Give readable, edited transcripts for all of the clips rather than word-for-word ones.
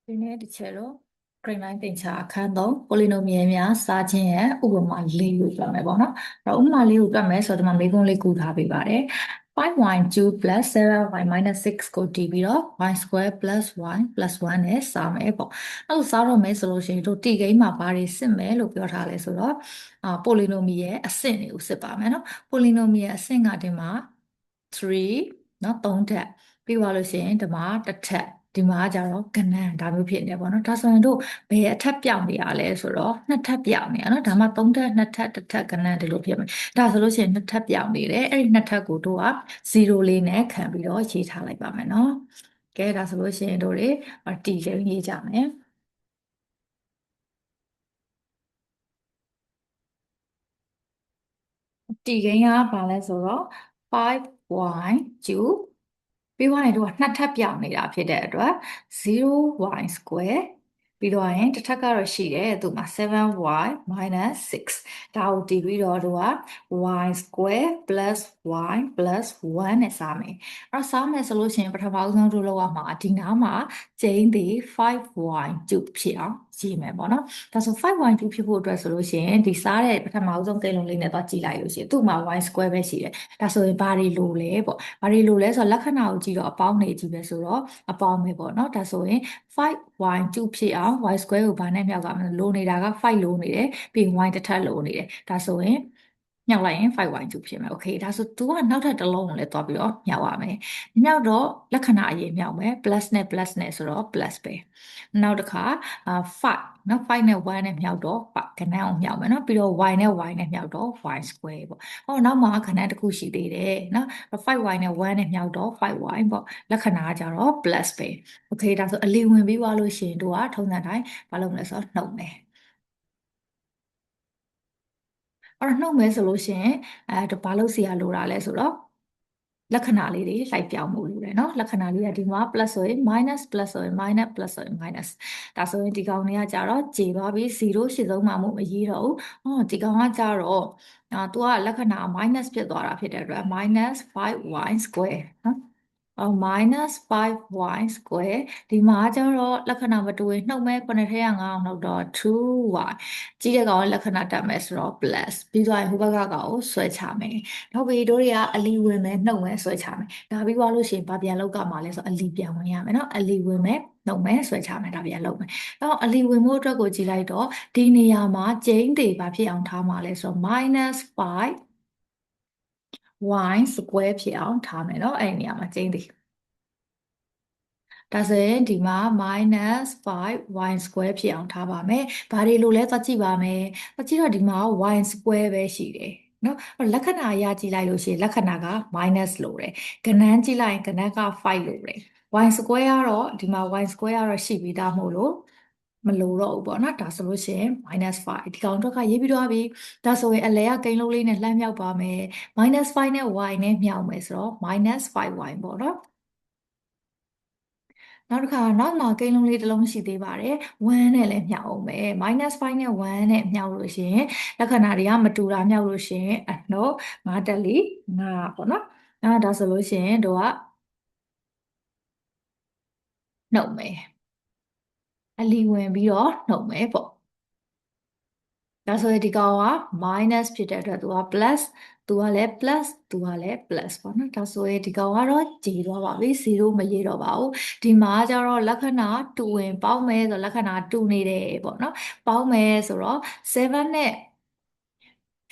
ဒီနေ့တစ်ချက်တော့ grade 9သင်ချာအခန်း3 polynomial များစားခြင်းရဲ့ဥပမာ၄ကိုပြမယ်ပေါ့နော်။အဲ့တော့ဥပမာ၄ကိုပြမယ်ဆိုတော့ဒီမှာမေးခွန်းလေးကူထားပေးပါတယ်။ 5y2 plus 7y minus 6ကိုတည်ပြီးတော့ y square plus y plus 1နဲ့စားမယ်ပေါ့။အဲ့လိုစားတော့မယ်ဆိုလို့ရှိရင်တို့တည်ကိန်းမှာဘာတွေစစ်မယ်လို့ပြောထားလဲဆိုတော့polynomial ရဲ့အဆင့်တွေကိုစစ်ပါမယ်နော်။ polynomial အဆင့်ကဒီမှာ3နော်3ထပ်ပြီးသွားလို့ရှိရင်ဒီမှာတစ်ထပ်ဒီမှာကျတော့ကဏ္ဍဒါမျိုးဖြစ်နေပေါ့နော်ဒါဆိုရင်တို့ဘယ်အထက်ပြောင်းနေရလဲဆိုတော့နှစ်ထပ်ပြောင်းနေရနော်ဒါမှ3ထပ်2ထပ်တစ်ထပ်ကဏ္ဍဒီလိုဖြစ်မယ်ဒါဆိုလို့ရှိရင်နှစ်ထပ်ပြောင်းနေတယ်အဲ့ဒီနှစ်ထပ်ကိုတို့က0လေးနဲ့ခံပြီးတော့ရေးထားလိုက်ပါမယ်နော်ကဲဒါဆိုလို့ရှိရင်တို့တွေတီလေးရေးကြမယ်တီကိန်းကဘာလဲဆိုတော့ 5y ကျူပြီးသွားရင်တို့ကနှစ်ထပ်ပြောင်းနေတာဖြစ်တဲ့အတွက် 0y square ပြီးတော့ရင်တစ်ထပ်ကတော့ရှိတယ်သူမှာ 7y minus 6ဒါကိုတည်ပြီးတော့တို့က y square plus y plus 1နဲ့စားမယ်အဲ့တော့စားမယ်ဆိုလို့ရှိရင်ပထမဆုံးတို့လောက်ရမှာဒီနားမှာကျင်းသေး 5y ကျုပ်ဖြစ်အောင်ရေးမယ်ပေါ့နော်ဒါဆို 5y ကျုပ်ဖြစ်ဖို့အတွက်ဆိုလို့ရှိရင်ဒီစားတဲ့ပထမဆုံးကိန်းလုံးလေးနဲ့တော့ကြည့်လိုက်လို့ရှိရင်သူ့မှာ y square ပဲရှိတယ်ဒါဆိုရင်ဘာတွေလိုလဲပေါ့ဘာတွေလိုလဲဆိုတော့လက္ခဏာကိုကြည့်တော့အပေါင်းတွေကြီးပဲဆိုတော့အပေါင်းပဲပေါ့နော်ဒါဆိုရင် 5y2 ဖြစ်အောင် y square ကိုဘာနဲ့မြောက်ကမလဲလိုနေတာက5လိုနေတယ်ပြီးရင် y တစ်ထပ်လိုနေတယ်ဒါဆိုရင်မြောက်လိုက်ရင် 5y2 ဖြစ်မယ်โอเคဒါဆို तू ကနောက်ထပ်တစ်လုံးကိုလည်းတွားပြီးတော့မြောက်ရမယ်မြောက်တော့လက္ခဏာအရင်မြောက်မယ် plus နဲ့ plus နဲ့ဆိုတော့ plus ပဲနောက်တစ်ခါ5နော်5နဲ့1နဲ့မြောက်တော့ကဏ္ဍအောင်မြောက်မယ်နော်ပြီးတော့ y နဲ့ y နဲ့မြောက်တော့ y square ပေါ့ဟောနောက်မှာကဏ္ဍတစ်ခုရှိသေးတယ်နော် 5y နဲ့1နဲ့မြောက်တော့ 5y ပေါ့လက္ခဏာကကြတော့ plus ပဲโอเคဒါဆိုအလီဝင်ပြီးသွားလို့ရှိရင်တို့ကထုံးစံတိုင်းဘာလုပ်မလဲဆိုတော့နှုတ်မယ်အဲ့တော့နှုတ်မယ်ဆိုလို့ရှိရင်တို့ဘာလုပ်စီရလိုတာလဲဆိုတော့လက္ခဏာလေးတွေလိုက်ပြောင်းဖို့လိုတယ်เนาะလက္ခဏာလေးကဒီမှာ plus ဆိုရင် minus plus ဆိုရင် minus plus ဆိုရင် minus ဒါဆိုရင်ဒီကောင်တွေကကြတော့ကျေသွားပြီ0ရှစ်ဆုံးမှမရေးတော့ဘူးဟောဒီကောင်ကကြတော့သူကလက္ခဏာ minus ဖြစ်သွားတာဖြစ်တဲ့အတွက် minus 5y square เนาะminus 5y square ဒီမှာကျတော့လက္ခဏာမတူရင်နှုတ်မဲ့9ထဲက9အောင်နှုတ်တော့ 2y ကြီးတဲ့ကောင်ကလက္ခဏာတက်မယ်ဆိုတော့ plus ပြီးသွားရင်ဟိုဘက်ကကောင်ကိုဆွဲချမယ်နောက်ပြီးတို့တွေကအလီဝင်မယ်နှုတ်မယ်ဆွဲချမယ်ဒါပြီးသွားလို့ရှိရင်ဘာပြန်လောက်ကမှာလဲဆိုအလီပြန်ဝင်ရမယ်နော်အလီဝင်မယ်နှုတ်မယ်ဆွဲချမယ်ဒါပြန်လုပ်မယ်တော့အလီဝင်ဖို့အတွက်ကိုကြည့်လိုက်တော့ဒီနေရာမှာကျိန်းတွေဘာဖြစ်အောင်ထားမှာလဲဆိုတော့ -5y square ဖြစ်အောင်ထားမယ်နော်အဲ့ဒီနေရာမှာကျိန်းတွေဒါဆိုရင်ဒီမှာ -5y square ဖြစ်အောင်ထားပါမယ်။ဘာတွေလို့လဲသွားကြည့်ပါမယ်။သွားကြည့်တော့ဒီမှာ y square ပဲရှိတယ်။နော်လက္ခဏာအရကြည့်လိုက်လို့ရှိရင်လက္ခဏာက minus လို့တယ်။ကဏ္ဍကြည့်လိုက်ရင်ကဏ္ဍက5လို့တယ်။ y square ကတော့ဒီမှာ y square ကတော့ရှိပြီးသားမို့လို့မလိုတော့ဘူးပေါ့နော်ဒါဆိုလို့ရှိရင် -5 ဒီကောင်တော့ကရေးပြီးတော့ပြီဒါဆိုရင်အလဲကကိန်းလုံးလေးနဲ့လှမ်းမြောက်ပါမယ် -5 နဲ့ y နဲ့မြောက်မယ်ဆိုတော့ -5y ပေါ့နော်နောက်တစ်ခါနောက်မှာကိန်းလုံးလေးတစ်လုံးရှိသေးပါတယ်1နဲ့လည်းမြောက်အောင်ပဲ -5 နဲ့1နဲ့မြောက်လို့ရှိရင်လက္ခဏာတွေကမတူတာမြောက်လို့ရှိရင်အနှုတ်9တက်လီ9ပေါ့နော်ဒါဆိုလို့ရှိရင်တို့ကနှုတ်မယ်အလီဝင်ပြီးတော့နှုတ်မယ်ပေါ့ဒါဆိုရင်ဒီကောင်က minus ဖြစ်တဲ့အတွက်သူက plus သူကလည်း plus သူကလည်း plus ပေါ့နော်ဒါဆိုရင်ဒီကောင်ကတော့ကျေသွားပါပြီ0မရေးတော့ပါဘူးဒီမှာကျတော့လက္ခဏာတူဝင်ပေါင်းမယ်ဆိုလက္ခဏာတူနေတယ်ပေါ့နော်ပေါင်းမယ်ဆိုတော့7နဲ့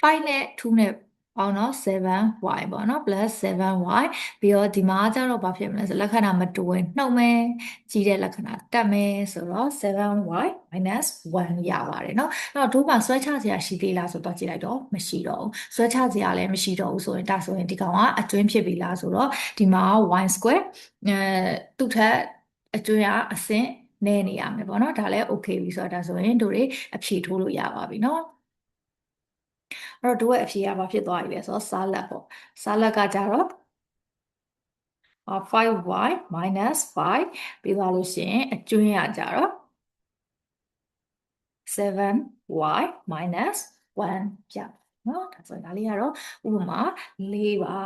5နဲ့2နဲ့ပေါင်းတော့ 7y ပေါ့နော် plus 7y ပြီးတော့ဒီမှာကျတော့ဘာဖြစ်မလဲဆိုလက္ခဏာမတူရင်နှုတ်မယ်ကြီးတဲ့လက္ခဏာတက်မယ်ဆိုတော့ 7y minus 1ရပါတယ်เนาะအဲ့တော့တို့မှာဆွဲချစရာရှိသေးလားဆိုတော့ကြည့်လိုက်တော့မရှိတော့ဘူးဆွဲချစရာလည်းမရှိတော့ဘူးဆိုရင်ဒါဆိုရင်ဒီကောင်ကအတွင်းဖြစ်ပြီလားဆိုတော့ဒီမှာ y square သူ့ထက်အတွင်းကအဆင့်နဲနေရမယ်ပေါ့เนาะဒါလည်း okay ပြီဆိုတော့ဒါဆိုရင်တို့တွေအဖြေထိုးလို့ရပါပြီเนาะအဲ့တော့တို့ရဲ့အဖြေကဘာဖြစ်သွားပြီလဲဆိုတော့စားလက်ပေါ့စားလက်ကကြတော့5y minus 5ပြီးသွားလို့ရှိရင်အကျွင်းရကြတော့ 7y minus 1ပြเนาะဒါဆိုရင်ဒါလေးကတော့ဥပမာ၄ပါ